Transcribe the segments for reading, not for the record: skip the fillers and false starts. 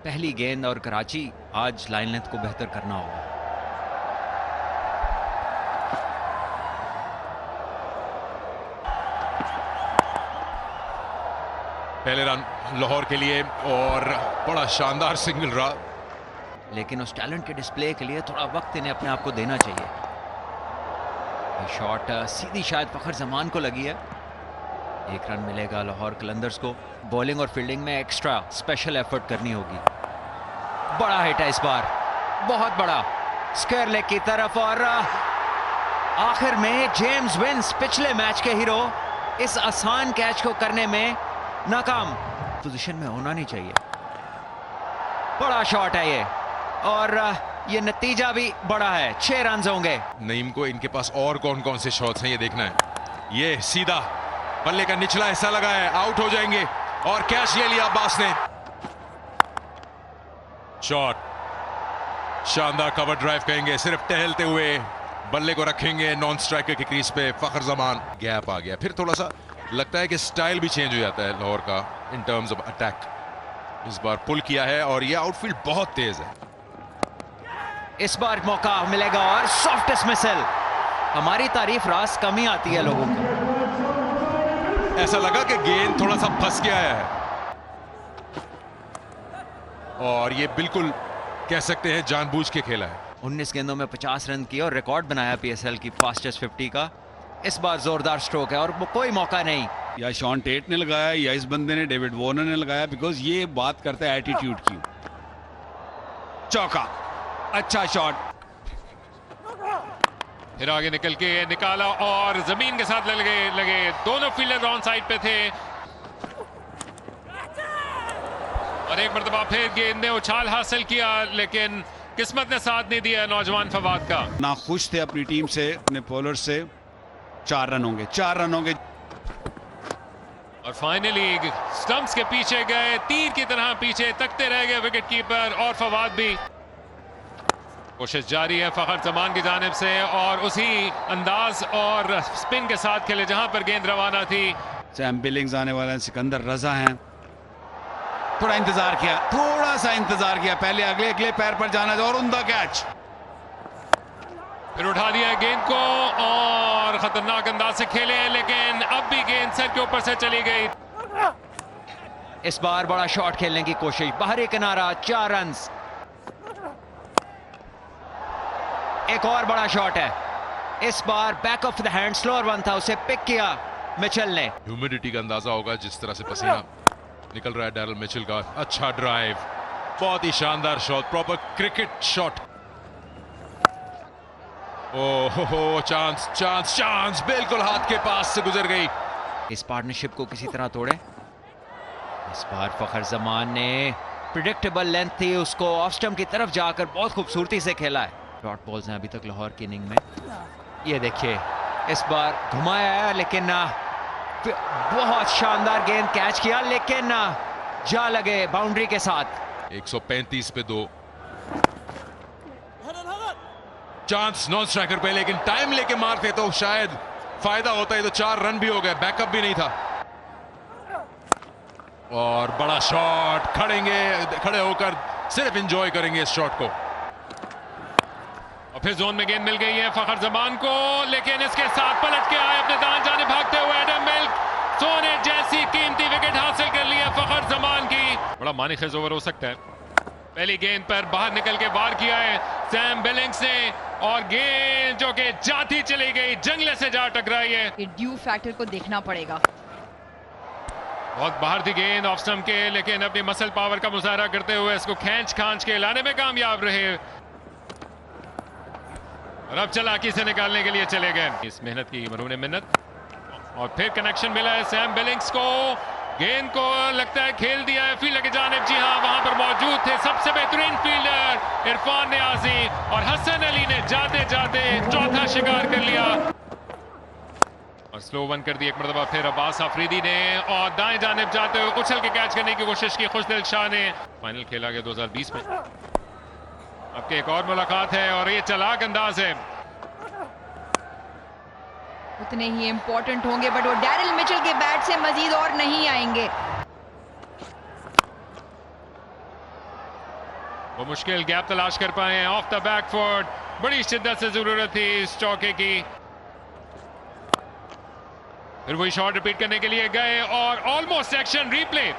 पहली गेंद और कराची आज लाइन लेंथ को बेहतर करना होगा। पहले रन लाहौर के लिए और बड़ा शानदार सिंगल रहा, लेकिन उस टैलेंट के डिस्प्ले के लिए थोड़ा वक्त इन्हें अपने आप को देना चाहिए। शॉट सीधी शायद फखर जमान को लगी है। एक रन मिलेगा लाहौर कलंदर्स को। बॉलिंग और फील्डिंग में एक्स्ट्रा स्पेशल एफर्ट करनी होगी। बड़ा हिट है इस बार, बहुत बड़ा, स्क्वायर लेग की तरफ, और आखिर में जेम्स विंस पिछले मैच के हीरो इस आसान कैच को करने में नाकाम। पोजीशन में होना नहीं चाहिए। बड़ा शॉट है ये, और ये नतीजा भी बड़ा है, 6 रन होंगे। नईम को इनके पास और कौन कौन से शॉट्स हैं ये देखना है। ये सीधा बल्ले का निचला हिस्सा लगा है, आउट हो जाएंगे, और कैच ले लिया अब्बास ने। शॉट शानदार कवर ड्राइव कहेंगे, सिर्फ टहलते हुए बल्ले को रखेंगे नॉन स्ट्राइकर की क्रीज पे। फखर जमान गैप आ गया, फिर थोड़ा सा लगता है कि स्टाइल भी चेंज हो जाता है लाहौर का इन टर्म्स ऑफ अटैक। इस बार पुल किया है और ये आउटफील्ड बहुत तेज है। इस बार मौका मिलेगा और सॉफ्ट डिसमिसल। हमारी तारीफ रास कम ही आती है लोगों को। ऐसा लगा कि गेंद थोड़ा सा फंस गया है, और ये बिल्कुल कह सकते हैं जानबूझ के खेला है। 19 गेंदों में 50 रन किए और रिकॉर्ड बनाया पीएसएल की फास्टेस्ट 50 का। इस बार जोरदार स्ट्रोक है और कोई मौका नहीं। या शॉन टेट ने लगाया या इस बंदे ने डेविड वार्नर ने लगाया, बिकॉज ये बात करता है एटीट्यूड की। चौका, अच्छा शॉट, फिर आगे निकल के निकाला और जमीन के साथ लगे। दोनों फील्डर ऑन साइड पे थे, और एक मरतबा फिर गेंद ने उछाल हासिल किया, लेकिन किस्मत ने साथ नहीं दिया नौजवान फवाद का। नाखुश थे अपनी टीम से, अपने बॉलर से। 4 रन होंगे, 4 रन होंगे। और फाइनली स्टंप्स के पीछे गए, तीर की तरह पीछे तकते रह गए विकेट कीपर और फवाद भी। कोशिश जारी है फखर जमान की जानिब से, और उसी अंदाज और स्पिन के साथ खेले जहां पर गेंद रवाना थी। सैम बिलिंग्स आने वाले हैं, सिकंदर रजा हैं। थोड़ा इंतजार किया, थोड़ा सा इंतजार किया, पहले अगले पैर पर जाना और उमदा कैच। फिर उठा दिया गेंद को और खतरनाक अंदाज से खेले, लेकिन अब भी गेंद सर के ऊपर से चली गई। इस बार बड़ा शॉट खेलने की कोशिश, बाहरी किनारा, 4 रन। एक और बड़ा शॉट है, इस बार back of the hand, slower one था, उसे पिक किया मिचेल ने। ह्यूमिडिटी का अंदाजा होगा जिस तरह से पसीना निकल रहा है डैरल मिचेल का। अच्छा ड्राइव, बहुत ही शानदार शॉट, प्रॉपर क्रिकेट शॉट। ओहो, चांस चांस चांस, बिल्कुल हाथ के पास से गुजर गई। इस पार्टनरशिप को किसी तरह तोड़े। इस बार फखर जमान ने प्रिडिक्टेबल लेंथ थी, उसको ऑफ स्टंप की तरफ जाकर बहुत खूबसूरती से खेला है। डॉट बॉल्स हैं अभी तक लाहौर की इनिंग में। ये देखिए, इस बार घुमाया है, लेकिन बहुत शानदार गेंद कैच किया, लेकिन जा लगे बाउंड्री के साथ। 135 पे 2 चांस नॉन स्ट्राइकर पे, लेकिन टाइम लेके मारते तो शायद फायदा होता है। तो 4 रन भी हो गए, बैकअप भी नहीं था। और बड़ा शॉट, खड़े होकर सिर्फ एंजॉय करेंगे इस शॉट को। और फिर जोन में गेंद मिल गई है फखर जमान को, लेकिन इसके साथ पलट के आए अपने दाएं जाने भागते हुए एडम मिल्क। सोने जैसी कीमती विकेट हासिल कर ली है फखर जमान की। बड़ा मानिखेज ओवर हो सकता है। पहली गेंद पर बाहर निकल के वार किया है सैम बिलिंग्स ने, और गेंद जो कि जाती चली गई, जंगले से जा टकराई है। ड्यू फैक्टर को देखना पड़ेगा। बहुत बाहर थी गेंद ऑफ स्टंप के, लेकिन अपनी मसल पावर का मुजाहरा करते हुए इसको खींच के लाने में कामयाब रहे, और अब चालाकी से निकालने के लिए चले गए। इस मेहनत की मरूने मिन्नत। और फिर कनेक्शन मिला है सैम बिलिंग्स को, गेंद को लगता है खेल दिया है फील्डर की जानिब। जी हां, वहां पर मौजूद थे सबसे बेहतरीन फील्डर इरफान नियाजी, और हसन अली ने जाते जाते चौथा शिकार कर लिया और स्लो वन कर दी एक मरतबा फिर अब्बास आफरीदी ने, और दाएं जानिब जाते हुए उछल के कैच करने की कोशिश की खुशदिल शाह ने। फाइनल खेला गया 2020 में। अब की एक और मुलाकात है, और ये चालाक अंदाज है। उतने ही इंपॉर्टेंट होंगे, बट वो डैरिल मिचेल के बैट से मजीद और नहीं आएंगे। वो मुश्किल गैप तलाश कर पाए हैं ऑफ द बैक फुट। बड़ी शिद्दत से जरूरत थी इस चौके की। फिर वही शॉट रिपीट करने के लिए गए और ऑलमोस्ट एक्शन रीप्ले,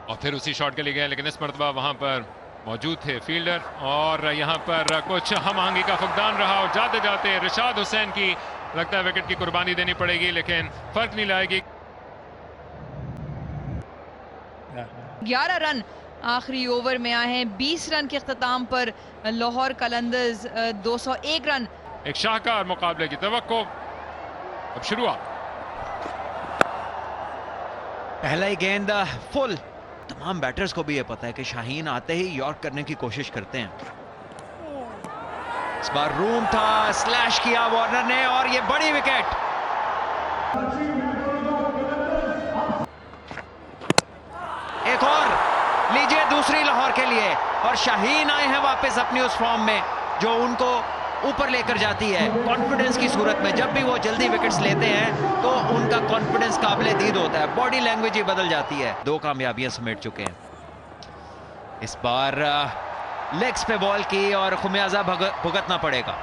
और फिर उसी शॉट के लिए गए, लेकिन इस मरतबा वहां पर मौजूद थे फील्डर और यहां पर कुछ हम आहंगी का फुकदान रहा और जाते जाते रिशाद हुसैन की लगता है विकेट की कुर्बानी देनी पड़ेगी, लेकिन फर्क नहीं लाएगी। 11 रन आखिरी ओवर में आए हैं। 20 रन के अख्ताम पर लाहौर कलंदर्स 201 रन। एक शाहकार मुकाबले की तवक्को। अब शुरुआत। पहला ही गेंद फुल। तमाम बैटर्स को भी ये पता है कि शाहीन आते ही यॉर्क करने की कोशिश करते हैं। इस बार रूम था, स्लैश किया वार्नर ने और ये बड़ी विकेट। एक और लीजिए दूसरी लाहौर के लिए, और शाहीन आए हैं वापस अपनी उस फॉर्म में जो उनको ऊपर लेकर जाती है। कॉन्फिडेंस की सूरत में जब भी वो जल्दी विकेट्स लेते हैं तो उनका कॉन्फिडेंस काबिले दीद होता है, बॉडी लैंग्वेज ही बदल जाती है। 2 कामयाबियां समेट चुके हैं। इस बार लेग्स पे बॉल की और खुमियाजा भुगतना पड़ेगा।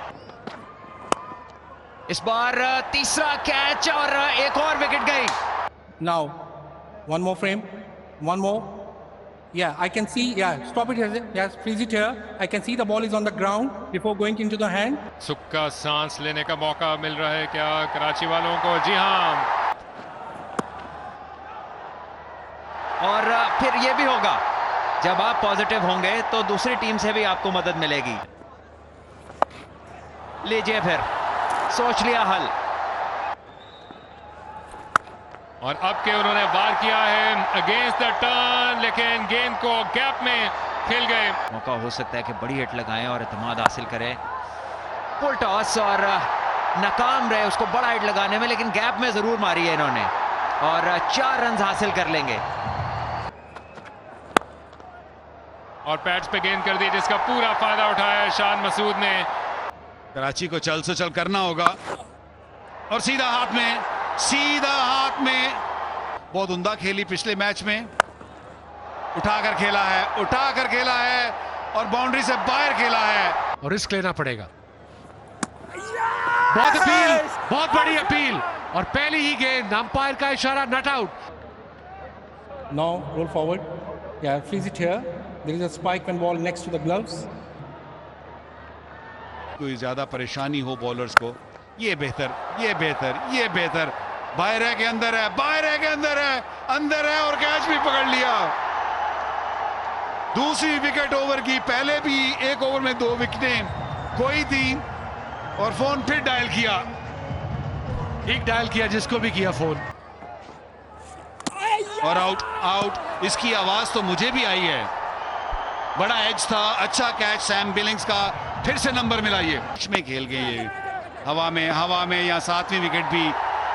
इस बार तीसरा कैच और एक और विकेट गई। Now, one more frame, one more. Yeah, I can see. Yeah, stop it here. Yes, freeze it here. I can see the ball is on the ground before going into the hand. सुक्का सांस लेने का मौका मिल रहा है क्या कराची वालों को? जी हाँ। और फिर ये भी होगा, जब आप पॉजिटिव होंगे तो दूसरी टीम से भी आपको मदद मिलेगी। लीजिए फिर, सोच लिया हल। और अब के उन्होंने वार किया है अगेंस्ट द टर्न, लेकिन गेंद को गैप में खेल गए। मौका हो सकता है कि बड़ी हिट लगाएं और इत्मीनान हासिल करें। फुल टॉस और नाकाम रहे उसको बड़ा हिट लगाने में, लेकिन गैप में जरूर मारी है इन्होंने और 4 रन हासिल कर लेंगे। और पैड्स पे गेंद कर दी जिसका पूरा फायदा उठाया शान मसूद ने। कराची को चल से चल करना होगा और सीधा हाथ में, सीधा हाथ में। बहुत उम्दा खेली पिछले मैच में, उठाकर खेला है, उठाकर खेला है और बाउंड्री से बाहर खेला है और रिस्क लेना पड़ेगा। बहुत अपील, बहुत बड़ी अपील और पहली ही गेंद, अंपायर का इशारा, not out. Now roll forward. Yeah, freeze it here. There is a spike when ball next to the gloves. कोई ज्यादा परेशानी हो बॉलर्स को, ये बेहतर, ये बेहतर, ये बेहतर। बाहर है कि अंदर है, बाहर है कि अंदर है, अंदर है और कैच भी पकड़ लिया। दूसरी विकेट ओवर की। पहले भी एक ओवर में 2 विकेटें खोई थी और फोन फिर डायल किया। ठीक डायल किया जिसको भी किया फोन। और आउट, आउट। इसकी आवाज तो मुझे भी आई है। बड़ा एज था, अच्छा कैच सैम बिलिंग्स का, फिर से नंबर मिला। ये में खेल गए, ये हवा में या 7वीं विकेट भी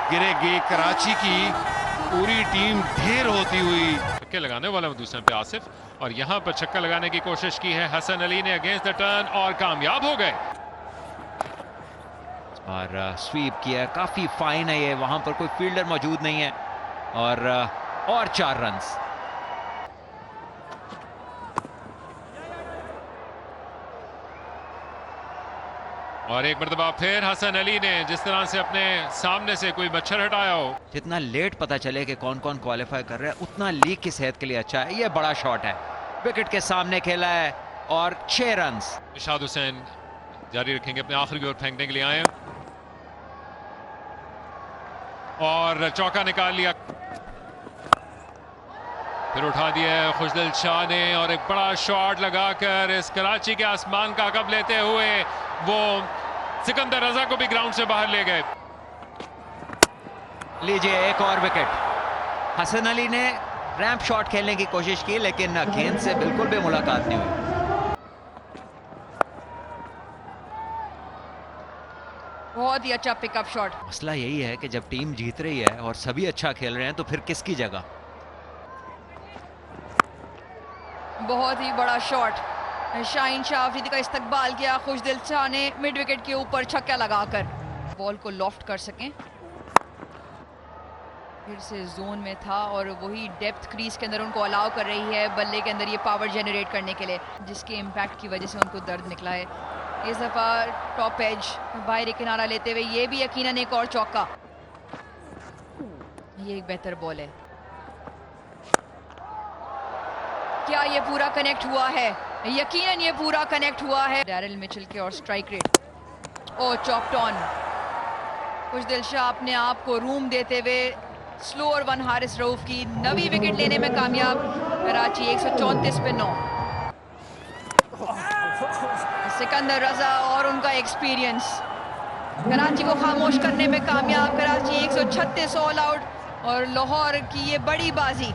गिरेगी। कराची की पूरी टीम ढेर होती हुई। छक्के लगाने वाला दूसरे पे आसिफ, और यहां पर छक्का लगाने की कोशिश की है हसन अली ने अगेंस्ट द टर्न और कामयाब हो गए। और स्वीप किया, काफी फाइन है ये। वहां पर कोई फील्डर मौजूद नहीं है और 4 रन। और एक मरतबा फिर हसन अली ने जिस तरह से अपने सामने से कोई मच्छर हटाया हो। जितना लेट पता चले कि कौन कौन क्वालिफाई कर रहा है, उतना लीग की सेहत के लिए अच्छा है। ये बड़ा शॉट है, विकेट के सामने खेला है और 6 रन। रिशाद हुसैन जारी रखेंगे अपने आखिरी ओवर फेंकने के लिए आए और चौका निकाल लिया। फिर उठा दिया खुशदिल शाह ने और एक बड़ा शॉट लगाकर इस कराची के आसमान का कब लेते हुए वो सिकंदर रजा को भी ग्राउंड से बाहर ले गए। लीजिए एक और विकेट। हसन अली ने रैंप शॉट खेलने की कोशिश की, लेकिन गेंद से बिल्कुल भी मुलाकात नहीं हुई। बहुत ही अच्छा पिकअप शॉट। मसला यही है कि जब टीम जीत रही है और सभी अच्छा खेल रहे हैं तो फिर किसकी जगह। बहुत ही बड़ा शॉट। शाहीन शाह अफरीदी का इस्तकबाल किया खुशदिल शाह ने मिड विकेट के ऊपर छक्का लगाकर बॉल को लॉफ्ट कर सकें। फिर से जोन में था और वही डेप्थ क्रीज के अंदर उनको अलाउ कर रही है बल्ले के अंदर ये पावर जनरेट करने के लिए, जिसके इम्पैक्ट की वजह से उनको दर्द निकला है। इस दफा टॉप एज बाहर किनारा लेते हुए ये भी यकीनन एक और चौका। ये एक बेहतर बॉल है। क्या ये पूरा कनेक्ट हुआ है? यकीनन ये पूरा कनेक्ट हुआ है। डैरिल मिचेल के और स्ट्राइक रेट ओ चॉप्ड ऑन। कुछ दिलशाह अपने आप को रूम देते हुए स्लो और वन हारिस रऊफ की नवी विकेट लेने में कामयाब। कराची 134 पे 9। सिकंदर रजा और उनका एक्सपीरियंस कराची को खामोश करने में कामयाब। कराची 136 ऑल आउट और लाहौर की ये बड़ी बाजी